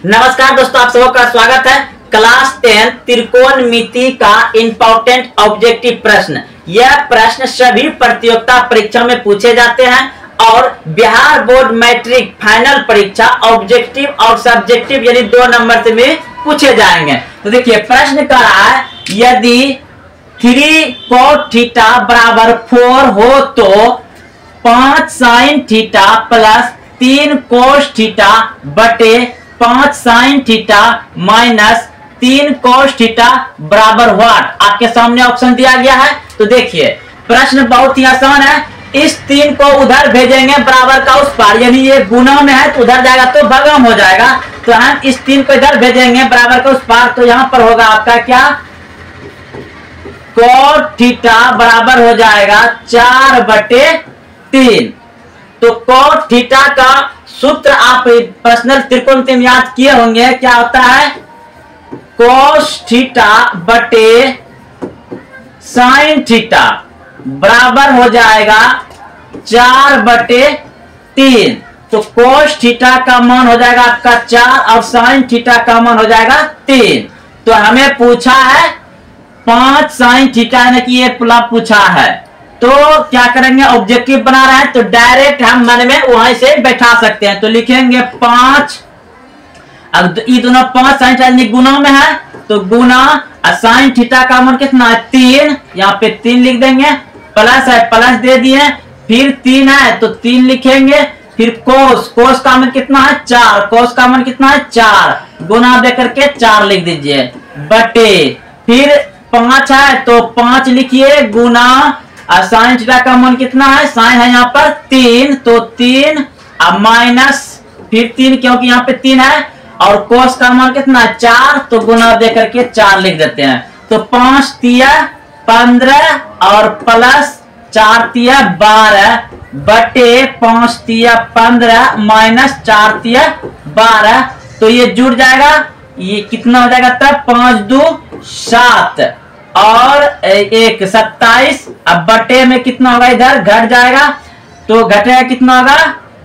नमस्कार दोस्तों, आप सबका स्वागत है। क्लास 10 त्रिकोणमिति का इंपॉर्टेंट ऑब्जेक्टिव प्रश्न। यह प्रश्न सभी प्रतियोगिता परीक्षा में पूछे जाते हैं और बिहार बोर्ड मैट्रिक फाइनल परीक्षा ऑब्जेक्टिव और सब्जेक्टिव यानी 2 नंबर से भी पूछे जाएंगे। तो देखिए प्रश्न कर रहा है, यदि 3 cot थीटा बराबर 4 हो तो 5 sin theta plus 3 cos theta बटे 5 sin theta minus 3 cos theta बराबर व्हाट। आपके सामने ऑप्शन दिया गया है। तो देखिए प्रश्न बहुत ही आसान है। इस 3 को उधर भेजेंगे बराबर का उस पार, यानी ये गुना में है तो उधर जाएगा तो भगम हो जाएगा। तो हम इस 3 को इधर भेजेंगे बराबर का उस पार, तो यहां पर होगा आपका क्या, cot थीटा बराबर हो जाएगा 4/3। तो cot थीटा का सूत्र आप पर्सनल त्रिकोणमिति में याद किए होंगे, क्या होता है, cos थीटा बटे sin थीटा बराबर हो जाएगा 4/3। तो cos थीटा का मान हो जाएगा आपका 4 और sin थीटा का मान हो जाएगा 3। तो हमें पूछा है 5 sin थीटा, यानी कि ये पूछा है। तो क्या करेंगे, ऑब्जेक्टिव बना रहे हैं तो डायरेक्ट हम मन में वहीं से बैठा सकते हैं। तो लिखेंगे 5, अब ये दोनों 5 sin थीटा गुना में है तो गुना, sin थीटा का मान कितना है 3, यहाँ पे 3 लिख देंगे, प्लस है प्लस दे दिए, फिर 3 है तो 3 लिखेंगे, फिर कोस का मान कितना है 4, कोस का मान कितना है 4, गुना दे करके 4 लिख दीजिए, बटे फिर 5 है तो 5 लिखिए, गुना sin थीटा का मान कितना है, sin है यहाँ पर 3 तो 3 अब माइनस फिर 3 क्योंकि यहाँ पे 3 है, और कोस का मान कितना है 4 तो गुना दे करके 4 लिख देते हैं। तो 5 तिया 15 और प्लस 4 तिया 12 बटे 5 तिया 15 माइनस 4 तिया 12। तो ये जुड़ जाएगा, ये कितना हो जाएगा तब 5 2 7 और 1 27। अब बटे में कितना होगा, इधर घट जाएगा तो घटेगा कितना होगा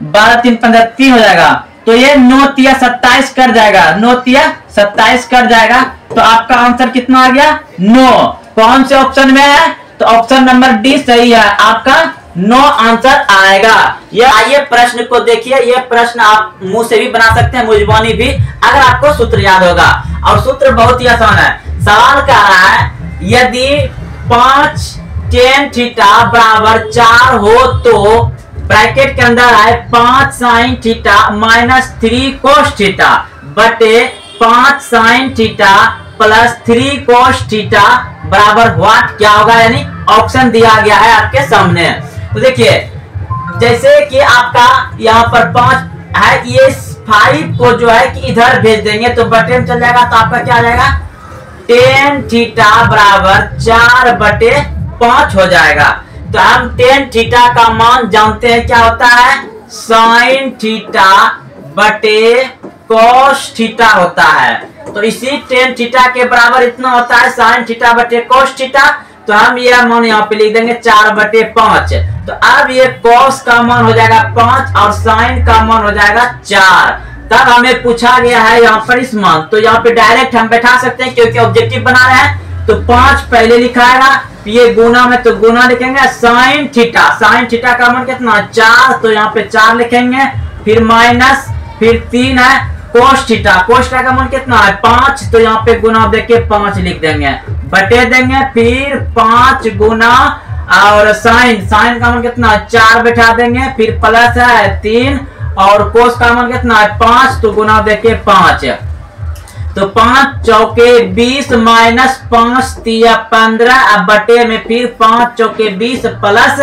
12 3 15 3 हो जाएगा। तो ये 9 तिया 27 कर जाएगा, 9 तिया 27 कर जाएगा। तो आपका आंसर कितना आ गया 9। कौन से ऑप्शन में है, तो ऑप्शन नंबर डी सही है, आपका 9 आंसर आएगा। ये आइए प्रश्न को देखिए। ये प्रश्न आप मुंह से भी बना सकते हैं, मुंजबानी भी, अगर आपको सूत्र याद होगा। और सूत्र बहुत ही आसान है। सवाल कह रहा है, यदि 5 tan थीटा बराबर 4 हो तो ब्रैकेट के अंदर है 5 sin theta minus 3 cos theta बटे 5 sin theta plus 3 cos theta बराबर व्हाट, क्या होगा, यानी ऑप्शन दिया गया है आपके सामने। तो देखिए जैसे कि आपका यहाँ पर 5 है, ये 5 को जो है कि इधर भेज देंगे तो बटे में चल जाएगा, तो आपका क्या आ जाएगा tan थीटा बराबर 4/5 हो जाएगा। तो हम tan थीटा का मान जानते हैं, क्या होता है, sin थीटा बटे cos थीटा होता है। तो इसी tan थीटा के बराबर इतना होता है sin थीटा बटे cos थीटा। तो हम यह मान यहाँ पे लिख देंगे 4/5। तो अब ये cos का मान हो जाएगा 5 और sin का मान हो जाएगा 4। तब हमें पूछा गया है यहाँ पर इस मान, तो यहाँ पे डायरेक्ट हम बैठा सकते हैं क्योंकि ऑब्जेक्टिव बना रहे हैं। तो 5 पहले लिखाएगा, ये गुना में तो गुना लिखेंगे, sin थीटा का मान कितना 4 तो यहाँ पे 4 लिखेंगे, फिर माइनस फिर 3 है cos थीटा का मान कितना है 5 तो यहाँ पे गुना देके 5 लिख देंगे, बटे देंगे, फिर 5 गुना और sin का मान कितना है 4 बैठा देंगे, फिर प्लस है 3 और cos का मान कितना है 5 तो गुना देके 5। तो 5 चौके 20 माइनस 5 तिया 15, अब बटे में फिर 5 चौके 20 प्लस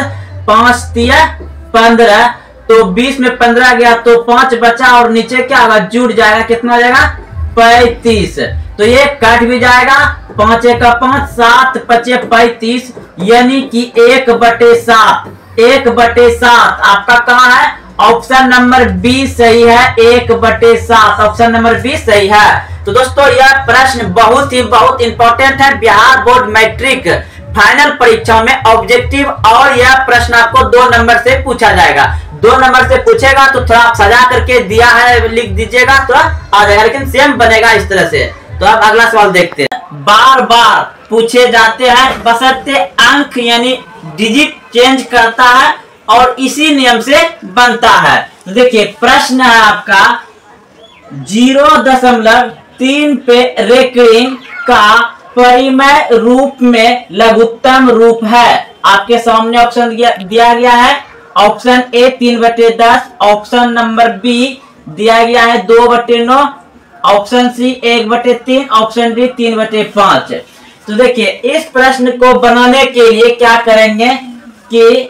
5 तिया 15। तो 20 में 15 गया तो 5 बचा और नीचे क्या होगा, जुड़ जाएगा, कितना हो जाएगा 35। तो ये कट भी जाएगा, 5 का 5 7 5 35, यानी कि 1/7 आपका कहाँ है, ऑप्शन नंबर बी सही है, 1/7 ऑप्शन नंबर बी सही है। तो दोस्तों यह प्रश्न बहुत इंपॉर्टेंट है बिहार बोर्ड मैट्रिक फाइनल परीक्षा में ऑब्जेक्टिव, और यह प्रश्न आपको 2 नंबर से पूछा जाएगा। 2 नंबर से पूछेगा तो थोड़ा आप सजा करके दिया है लिख दीजिएगा तो आ जाएगा, लेकिन सेम बनेगा इस तरह से। तो अब अगला सवाल देखते हैं। बार बार पूछे जाते हैं बशर्ते अंक यानी डिजिट चेंज करता है और इसी नियम से बनता है। तो देखिए प्रश्न है आपका 0.3 पे रेकरिंग का परिमेय रूप में लघुत्तम रूप है। आपके सामने ऑप्शन दिया गया है। Option A 3/10, option number B दिया गया है 2/9, ऑप्शन सी 1/3, ऑप्शन डी 3/5। तो देखिए इस प्रश्न को बनाने के लिए क्या करेंगे कि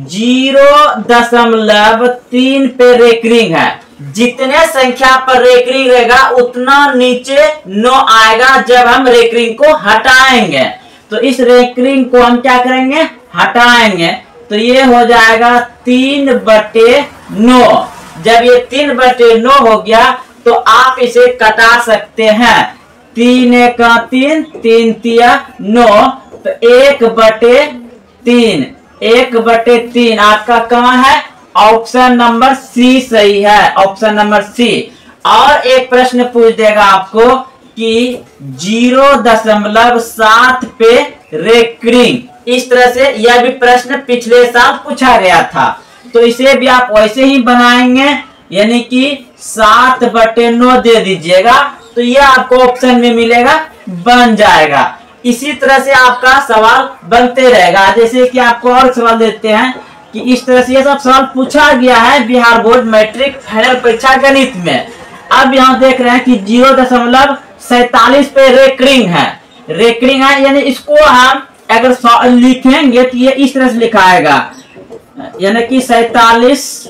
0.3 पे रेकरिंग है, जितने संख्या पर रेकरिंग रहेगा उतना नीचे 9 आएगा जब हम रेकरिंग को हटाएंगे। तो इस रेकरिंग को हम क्या करेंगे, हटाएंगे। तो ये हो जाएगा 3/9। जब ये 3/9 हो गया तो आप इसे कटा सकते हैं। 3 × 3, 3 × 9, तो 1/3, 1/3 आपका कहाँ है? ऑप्शन नंबर सी सही है, ऑप्शन नंबर सी। और एक प्रश्न पूछ देगा आपको कि 0.7 पे रेकरिंग, इस तरह से यह भी प्रश्न पिछले साल पूछा गया था। तो इसे भी आप वैसे ही बनाएंगे, यानी कि 7/9 दे दीजिएगा तो यह आपको ऑप्शन में मिलेगा, बन जाएगा। इसी तरह से आपका सवाल बनते रहेगा। जैसे कि आपको और सवाल देते हैं कि इस तरह से ये सब सवाल पूछा गया है बिहार बोर्ड मैट्रिक फाइनल परीक्षा गणित में। अब यहाँ देख रहे हैं कि 0.47 पे रेकरिंग है, रेकरिंग है, यानी इसको हम अगर लिखेंगे तो ये इस तरह से लिखाएगा, यानी कि 47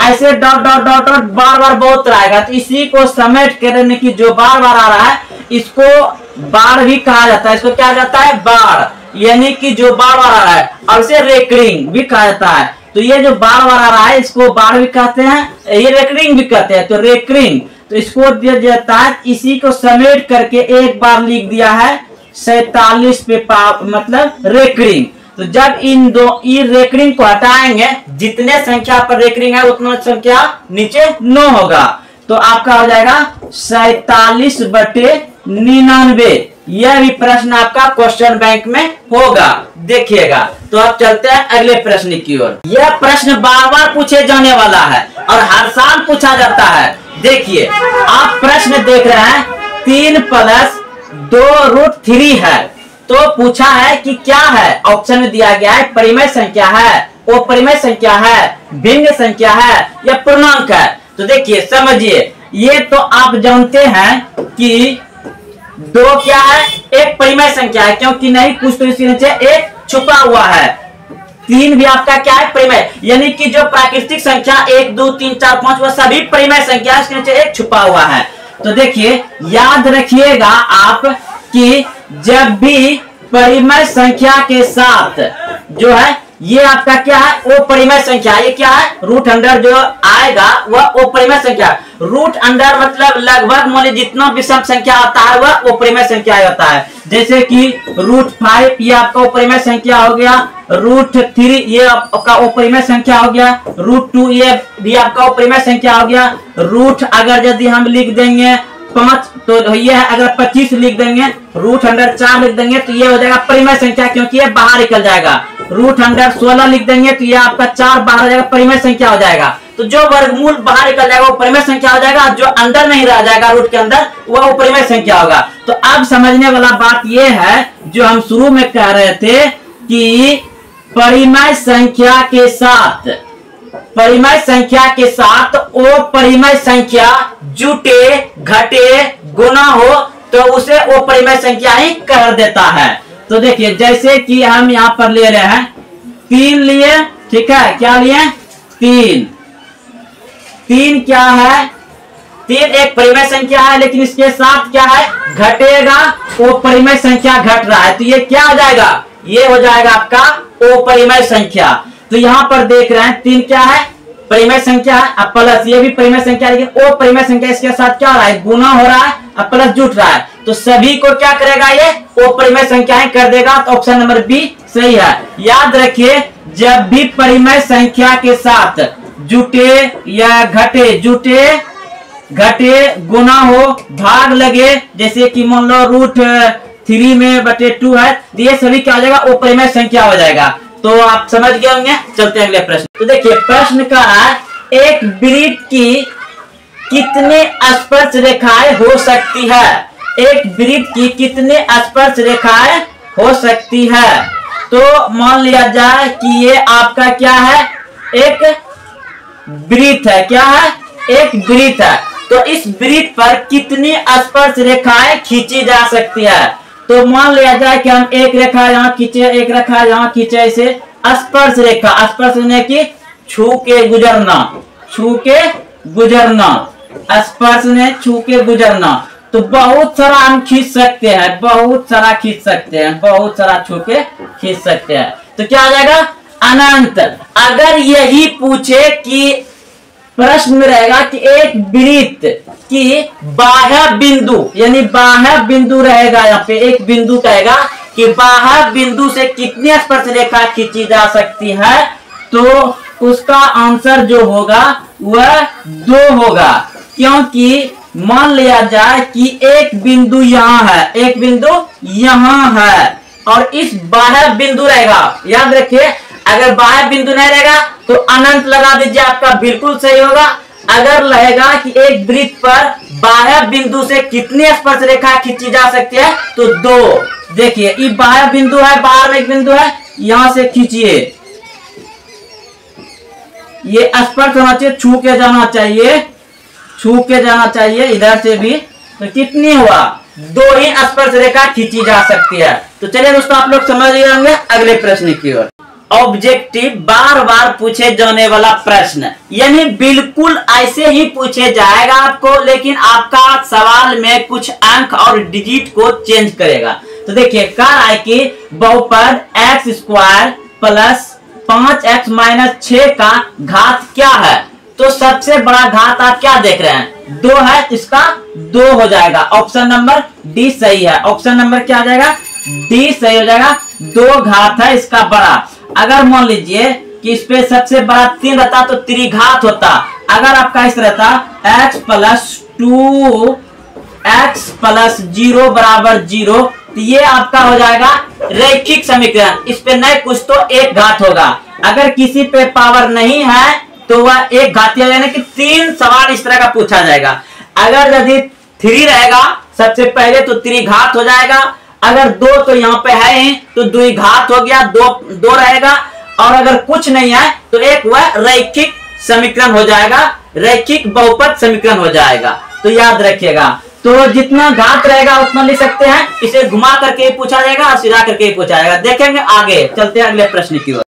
ऐसे डॉट डॉट डॉट डॉट बार बार बहुत रहेगा। तो इसी को समेट कर कि जो बार बार आ रहा है इसको बार भी कहा जाता है। इसको क्या जाता है? बार, यानी कि जो बार बार आ रहा है। और इसे रेकरिंग भी कहा जाता है। तो ये जो बार बार आ रहा है इसको बार भी कहते हैं, ये रेकरिंग भी कहते हैं। तो रेकरिंग, तो इसको दिया जाता है, इसी को समेट करके एक बार लिख दिया है 47 पे मतलब रेकरिंग। तो जब इन रेकरिंग को हटाएंगे, जितने संख्या पर रेकरिंग है उतना संख्या नीचे 9 होगा। तो आपका हो जाएगा 47/99। यह भी प्रश्न आपका क्वेश्चन बैंक में होगा, देखिएगा। तो अब चलते हैं अगले प्रश्न की ओर। यह प्रश्न बार बार पूछे जाने वाला है और हर साल पूछा जाता है। देखिए आप प्रश्न देख रहे हैं 3 + 2√3 है। तो पूछा है कि क्या है? ऑप्शन में दिया गया है परिमेय संख्या है, अपरिमेय संख्या है, भिन्न संख्या है या पूर्णांक है। तो देखिए समझिए, ये तो आप जानते हैं कि 2 क्या है? एक परिमेय संख्या है, क्योंकि नहीं कुछ तो इसके नीचे एक छुपा हुआ है। 3 भी आपका क्या है? परिमेय, यानी कि जो प्राकृतिक संख्या 1 2 3 4 5 वह सभी परिमेय संख्या, इसके नीचे एक छुपा हुआ है। तो देखिए याद रखिएगा आप कि जब भी परिमेय संख्या के साथ जो है ये आपका क्या है? वो परिमेय संख्या, ये क्या है? रूट अंडर जो आएगा वह वो परिमेय संख्या। रूट अंडर मतलब लगभग मान लीजिए जितना विषम संख्या आता है वह वो परिमेय संख्या होता है। जैसे कि √5 ये आपका वो परिमेय संख्या हो गया, √3 ये आपका वो परिमेय संख्या हो गया, √2 ये भी आपका वो परिमेय संख्या हो गया। रूट अगर यदि हम लिख देंगे 5 तो ये है, अगर 25 लिख देंगे, रूट अंडर 4 लिख देंगे तो ये हो जाएगा परिमेय संख्या, क्योंकि ये बाहर निकल जाएगा। रूट अंडर 16 लिख देंगे तो ये आपका 4 बाहर हो जाएगा, परिमेय संख्या हो जाएगा। तो जो वर्गमूल बाहर निकल जाएगा वो परिमेय संख्या हो जाएगा, जो अंदर नहीं रह जाएगा रूट के अंदर वो परिमेय संख्या होगा। तो अब समझने वाला बात ये है जो हम शुरू में कह रहे थे कि परिमेय संख्या के साथ वो परिमेय संख्या जुटे घटे गुना हो तो उसे वो परिमेय संख्या ही कह देता है। तो देखिए जैसे कि हम यहाँ पर ले रहे हैं 3 लिए, ठीक है, क्या लिए? 3 क्या है? 3 एक परिमेय संख्या है, लेकिन इसके साथ क्या है? घटेगा, वो परिमेय संख्या घट रहा है। तो ये क्या हो जाएगा? ये हो जाएगा आपका वो परिमेय संख्या। तो यहाँ पर देख रहे हैं 3 क्या है? परिमेय संख्या है, अब प्लस ये भी परिमेय संख्या है, लेकिन वो परिमेय संख्या इसके साथ क्या हो रहा है, गुना हो रहा है, अब प्लस जुट रहा है, तो सभी को क्या करेगा, ये वो परिमेय संख्याएं कर देगा। तो ऑप्शन नंबर बी सही है। याद रखिए, जब भी परिमेय संख्या के साथ जुटे या घटे गुना हो, भाग लगे, जैसे कि मान लो √3 में बटे 2 है, तो ये सभी क्या हो जाएगा, वो परिमेय संख्या हो जाएगा। तो आप समझ गए होंगे। चलते हैं अगले प्रश्न। तो देखिए प्रश्न का है, एक वृत्त की कितने स्पर्श रेखाएं हो सकती है, एक वृत्त की कितने स्पर्श रेखाएं हो सकती है। तो मान लिया जाए कि ये आपका क्या है, एक वृत्त है, क्या है, एक वृत्त है। तो इस वृत्त पर कितनी स्पर्श रेखाएं खींची जा सकती है। तो मान लिया जाए कि हम एक रेखा यहाँ खींचे, एक रेखा यहाँ खींचे, ऐसे स्पर्श रेखा, स्पर्श यानी कि छू के गुजरना, स्पर्श ने छू के गुजरना। तो बहुत सारा हम खींच सकते हैं, बहुत सारा छू के खींच सकते हैं। तो क्या आ जाएगा, अनंत। अगर यही पूछे कि प्रश्न में रहेगा कि एक वृत्त की बाह्य बिंदु, यानी बाह्य बिंदु रहेगा, यहाँ पे एक बिंदु कहेगा कि बाह्य बिंदु से कितनी स्पर्श रेखा खींची जा सकती है, तो उसका आंसर जो होगा वह 2 होगा। क्योंकि मान लिया जाए कि एक बिंदु यहाँ है, एक बिंदु यहाँ है, और इस बाह्य बिंदु रहेगा। याद रखिए, अगर बाह्य बिंदु नहीं रहेगा तो अनंत लगा दीजिए, आपका बिल्कुल सही होगा। अगर रहेगा कि एक वृत्त पर बाह्य बिंदु से कितनी स्पर्श रेखा खींची जा सकती है, तो 2। देखिए ये बाह्य बिंदु है, बाहर में एक बिंदु है, यहां से खींचिए, ये स्पर्श होना चाहिए, छू के जाना चाहिए, इधर से भी। तो कितनी हुआ, 2 ही स्पर्श रेखा खींची जा सकती है। तो चलिए दोस्तों, आप लोग समझ गए होंगे। अगले प्रश्न की ओर। ऑब्जेक्टिव बार बार पूछे जाने वाला प्रश्न, यानी बिल्कुल ऐसे ही पूछे जाएगा आपको, लेकिन आपका सवाल में कुछ अंक और डिजिट को चेंज करेगा। तो देखिए कह रहा है कि बहुपद x² प्लस 5x - 6 का घात क्या है। तो सबसे बड़ा घात आप क्या देख रहे हैं, 2 है, इसका 2 हो जाएगा। ऑप्शन नंबर डी सही है। ऑप्शन नंबर क्या आ जाएगा, डी सही हो जाएगा। 2 घात है इसका बड़ा। अगर मान लीजिए कि इस पे सबसे बड़ा 3 रहता तो त्रिघात होता। अगर आपका इस रहता x + 2 x + 0 = 0, तो ये आपका हो जाएगा रैखिक समीकरण। इस पे नहीं कुछ तो एक घात होगा। अगर किसी पे पावर नहीं है तो वह एक घाती हो, यानी कि 3 सवाल इस तरह का पूछा जाएगा। अगर यदि 3 रहेगा सबसे पहले तो त्रिघात हो जाएगा। अगर 2 तो यहाँ पे है ही, तो द्विघात हो गया, 2 रहेगा। और अगर कुछ नहीं है तो एक वह रैखिक समीकरण हो जाएगा, रैखिक बहुपद समीकरण हो जाएगा। तो याद रखिएगा, तो जितना घात रहेगा उतना लिख सकते हैं। इसे घुमा करके पूछा जाएगा और सीधा करके पूछा जाएगा। देखेंगे आगे, चलते हैं अगले प्रश्न की ओर।